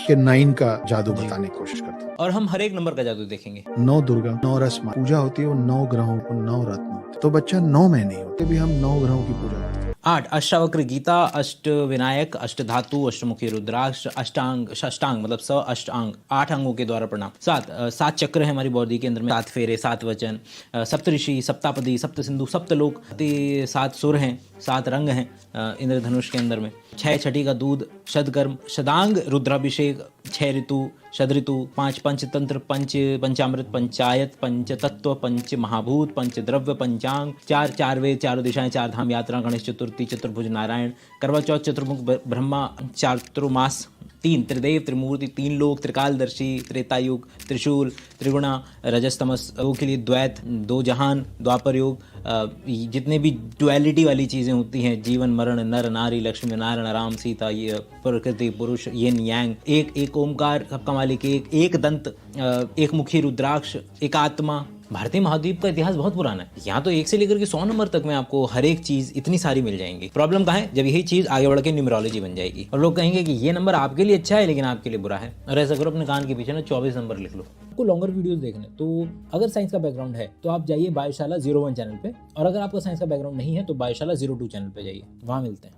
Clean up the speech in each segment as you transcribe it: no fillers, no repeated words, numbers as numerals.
के 9 का जादू बताने की कोशिश करता हूँ। और हम हर एक नंबर का जादू देखेंगे। 9 दुर्गा, 9 रस्मा पूजा होती है, वो 9 ग्रहों को 9 रत्न, तो बच्चा 9 में नहीं होते भी हम 9 ग्रहों की पूजा करते हैं। 8 अष्टावक्र गीता, अष्ट विनायक, अष्ट धातु, अष्टमुखी रुद्राक्ष, अष्टांग, षष्टांग मतलब स अष्टांग, 8 अंगों के द्वारा प्रणाम। 7 चक्र है हमारी बॉडी के अंदर में, 7 फेरे, 7 वचन, सप्तऋषि, सप्तापदी, सप्त सिंधु, सप्तलोक, 7 सुर हैं, 7 रंग हैं इंद्रधनुष के अंदर में। 6 छठी का दूध, शतकर्म, शदांग, रुद्राभिषेक, 6 ऋतु, षड ऋतु, 5 पंचतंत्र, पंचामृत, पंचायत, पंचतत्व, पंच महाभूत, पंच द्रव्य, पंचांग, 4 वेद, 4 दिशाएं, 4 धाम यात्रा, गणेश चतुर्थी, चतुर्भुज नारायण, करवा चौथ, चतुर्मुख ब्रह्मा, चातुर्मास, 3 त्रिदेव, त्रिमूर्ति, 3 लोक, त्रिकालदर्शी, त्रेतायुग, त्रिशूल, त्रिगुणा, रजस्तमस के लिए द्वैत, 2 जहान, द्वापर योग, जितने भी डुअलिटी वाली चीज़ें होती हैं, जीवन मरण, नर नारी, लक्ष्मी नारायण, राम सीता, ये प्रकृति पुरुष, येन यांग, एक ओमकार, सबका मालिक एक दंत, एक मुखी रुद्राक्ष, एक आत्मा। भारतीय महाद्वीप का इतिहास बहुत पुराना है। यहाँ तो 1 से लेकर के 100 नंबर तक में आपको हर एक चीज इतनी सारी मिल जाएंगी। प्रॉब्लम कहाँ है? जब यही चीज आगे बढ़ के न्यूमरोलॉजी बन जाएगी और लोग कहेंगे कि ये नंबर आपके लिए अच्छा है लेकिन आपके लिए बुरा है। और ऐसा करो, अपने कान के पीछे ना 24 नंबर लिख लो। आपको लॉन्गर वीडियोस देखने, तो अगर साइंस का बैकग्राउंड है तो आप जाइए बायोशाला 01 चैनल पे, और अगर आपका साइंस का बैकग्राउंड नहीं है तो बायोशाला 02 चैनल पे जाइए, वहाँ मिलते हैं।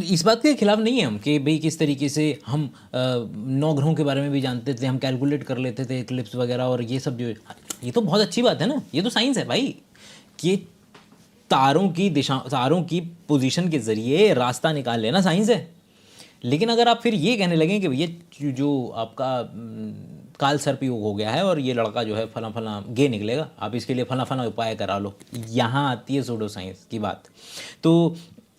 इस बात के खिलाफ नहीं है हम कि भाई किस तरीके से हम 9 ग्रहों के बारे में भी जानते थे, हम कैलकुलेट कर लेते थे एक्लिप्स वगैरह और ये सब, जो ये तो बहुत अच्छी बात है ना, ये तो साइंस है भाई, कि तारों की दिशा, तारों की पोजीशन के जरिए रास्ता निकाल लेना साइंस है। लेकिन अगर आप फिर ये कहने लगें कि भैया जो आपका काल सर्प योग हो गया है और ये लड़का जो है फला फला गे निकलेगा, आप इसके लिए फला फला उपाय करा लो, यहाँ आती है सूडो साइंस की बात। तो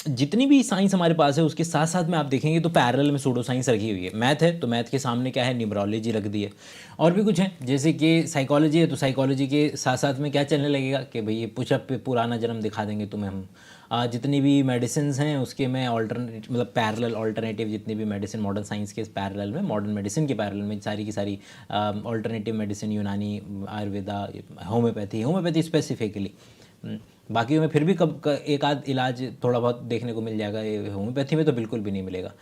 जितनी भी साइंस हमारे पास है उसके साथ साथ में आप देखेंगे तो पैरेलल में सूडो साइंस रखी हुई है। मैथ है तो मैथ के सामने क्या है, न्यूमरोलॉजी रख दी है। और भी कुछ है, जैसे कि साइकोलॉजी है तो साइकोलॉजी के साथ साथ में क्या चलने लगेगा कि भाई ये पुशअप पे पुराना जन्म दिखा देंगे तुम्हें हम। जितनी भी मेडिसिन हैं उसके में ऑल्टरनेट, मतलब पैरेलल ऑल्टरनेटिव, जितनी भी मेडिसिन मॉडर्न साइंस के पैरेलल में, मॉडर्न मेडिसिन के पैरेलल में सारी की सारी ऑल्टरनेटिव मेडिसिन, यूनानी, आयुर्वेदा, होम्योपैथी स्पेसिफिकली। बाकी में फिर भी एक आध इलाज थोड़ा बहुत देखने को मिल जाएगा, ये होम्योपैथी में तो बिल्कुल भी नहीं मिलेगा।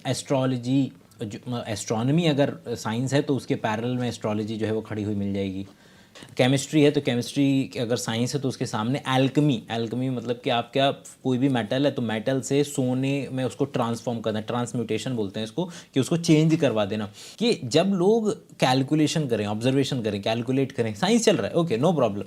एस्ट्रोलॉजी, एस्ट्रोनॉमी अगर साइंस है तो उसके पैरेलल में एस्ट्रोलॉजी जो है वो खड़ी हुई मिल जाएगी। केमिस्ट्री है तो केमिस्ट्री अगर साइंस है तो उसके सामने एल्कमी मतलब कि आप क्या, कोई भी मेटल है तो मेटल से सोने में उसको ट्रांसफॉर्म करना, ट्रांसम्यूटेशन बोलते हैं इसको, कि उसको चेंज करवा देना। कि जब लोग कैलकुलेशन करें, ऑब्जर्वेशन करें, कैलकुलेट करें, साइंस चल रहा है, ओके नो प्रॉब्लम,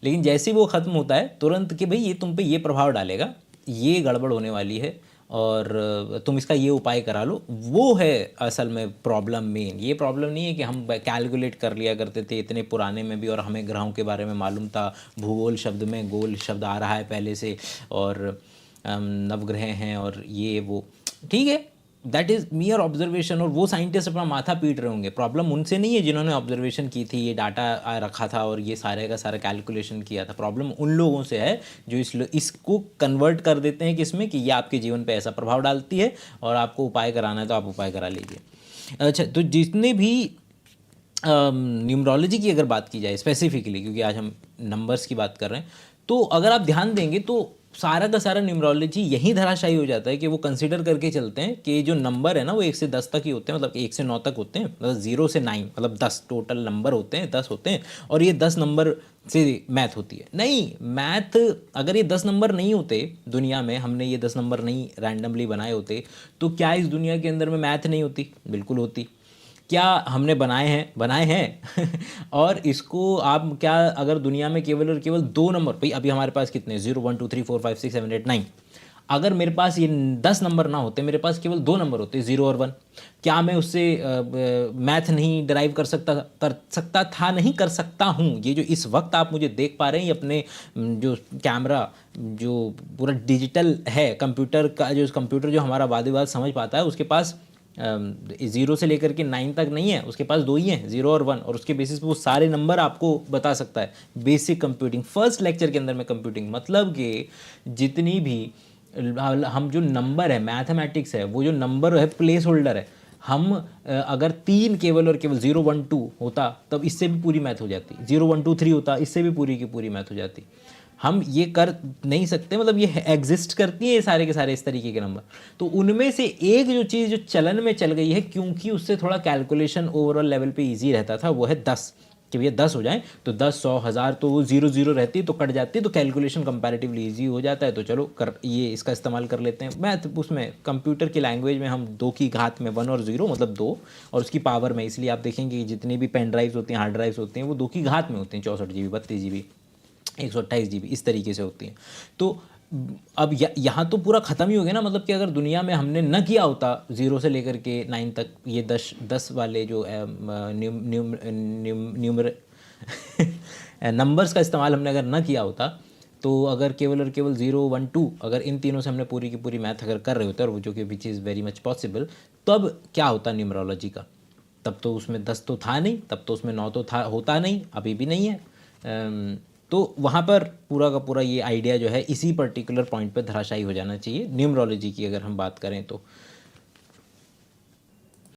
लेकिन जैसे वो ख़त्म होता है तुरंत कि भाई ये तुम पे ये प्रभाव डालेगा, ये गड़बड़ होने वाली है और तुम इसका ये उपाय करा लो, वो है असल में प्रॉब्लम मेन। ये प्रॉब्लम नहीं है कि हम कैलकुलेट कर लिया करते थे इतने पुराने में भी और हमें ग्रहों के बारे में मालूम था, भूगोल शब्द में गोल शब्द आ रहा है पहले से, और नवग्रह हैं और ये वो, ठीक है, दैट इज़ मियर ऑब्जर्वेशन। और वो साइंटिस्ट अपना माथा पीट रहे होंगे, प्रॉब्लम उनसे नहीं है जिन्होंने ऑब्जर्वेशन की थी, ये डाटा रखा था और ये सारे का सारा कैलकुलेशन किया था। प्रॉब्लम उन लोगों से है जो इसको कन्वर्ट कर देते हैं कि इसमें कि ये आपके जीवन पे ऐसा प्रभाव डालती है और आपको उपाय कराना है तो आप उपाय करा लीजिए। अच्छा, तो जितने भी न्यूमरोलॉजी की अगर बात की जाए स्पेसिफिकली, क्योंकि आज हम नंबर्स की बात कर रहे हैं, तो अगर आप ध्यान देंगे तो सारा का सारा न्यूमरोलॉजी यही धराशायी हो जाता है कि वो कंसिडर करके चलते हैं कि जो नंबर है ना वो 1 से 10 तक ही होते हैं, मतलब 1 से 9 तक होते हैं, मतलब 0 से 9 मतलब 10 टोटल नंबर होते हैं, 10 होते हैं, और ये 10 नंबर से मैथ होती है। नहीं, मैथ अगर ये 10 नंबर नहीं होते दुनिया में, हमने ये 10 नंबर नहीं रैंडमली बनाए होते, तो क्या इस दुनिया के अंदर में मैथ नहीं होती? बिल्कुल होती। क्या हमने बनाए हैं और इसको आप क्या, अगर दुनिया में केवल और केवल 2 नंबर, भाई अभी हमारे पास कितने, 0 1 2 3 4 5 6 7 8 9, अगर मेरे पास ये 10 नंबर ना होते, मेरे पास केवल 2 नंबर होते, 0 और 1, क्या मैं उससे मैथ नहीं डिराइव कर सकता था? नहीं कर सकता हूँ। ये जो इस वक्त आप मुझे देख पा रहे हैं, ये अपने जो कैमरा, जो पूरा डिजिटल है कंप्यूटर का, जो कंप्यूटर जो हमारा वाद विवाद समझ पाता है, उसके पास 0 से लेकर के 9 तक नहीं है, उसके पास 2 ही हैं, 0 और 1, और उसके बेसिस पे वो सारे नंबर आपको बता सकता है। बेसिक कंप्यूटिंग, फर्स्ट लेक्चर के अंदर में कंप्यूटिंग, मतलब कि जितनी भी हम जो नंबर है, मैथमेटिक्स है, वो जो नंबर है प्लेस होल्डर है। हम अगर 3 केवल और केवल 0 1 2 होता तब इससे भी पूरी मैथ हो जाती, 0 1 2 3 होता इससे भी पूरी की पूरी मैथ हो जाती। हम ये कर नहीं सकते, मतलब ये एग्जिस्ट करती है ये सारे के सारे इस तरीके के नंबर। तो उनमें से एक जो चीज़ जो चलन में चल गई है, क्योंकि उससे थोड़ा कैलकुलेशन ओवरऑल लेवल पे इजी रहता था, वो है 10। कि भैया 10 हो जाए तो 10, 100, 1000, तो वो 0 0 रहती है तो कट जाती है, तो कैलकुलेशन कंपैरेटिवली इजी हो जाता है, तो चलो कर ये इसका इस्तेमाल कर लेते हैं। मैथ उसमें कंप्यूटर की लैंग्वेज में हम 2 की घात में 1 और 0 मतलब 2, और उसकी पावर में, इसलिए आप देखेंगे कि जितनी भी पेन ड्राइव्स होती हैं, हार्ड ड्राइव्स होती हैं, वो 2 की घात में होती हैं, 64 GB, 32 GB, 128 GB, इस तरीके से होती हैं। तो अब यहाँ तो पूरा ख़त्म ही हो गया ना, मतलब कि अगर दुनिया में हमने न किया होता 0 से लेकर के 9 तक ये 10 वाले जो न्यूमर नंबर्स का इस्तेमाल हमने अगर न किया होता, तो अगर केवल और केवल 0, 1, 2, अगर इन तीनों से हमने पूरी की पूरी मैथ अगर कर रहे होते, और वो जो कि which is very much possible, तब क्या होता न्यूमरोलॉजी का? तब तो उसमें 10 तो था नहीं, तब तो उसमें 9 तो था, होता नहीं, अभी भी नहीं है। तो वहाँ पर पूरा का पूरा ये आइडिया जो है इसी पर्टिकुलर पॉइंट पे धराशायी हो जाना चाहिए न्यूमरोलॉजी की अगर हम बात करें तो।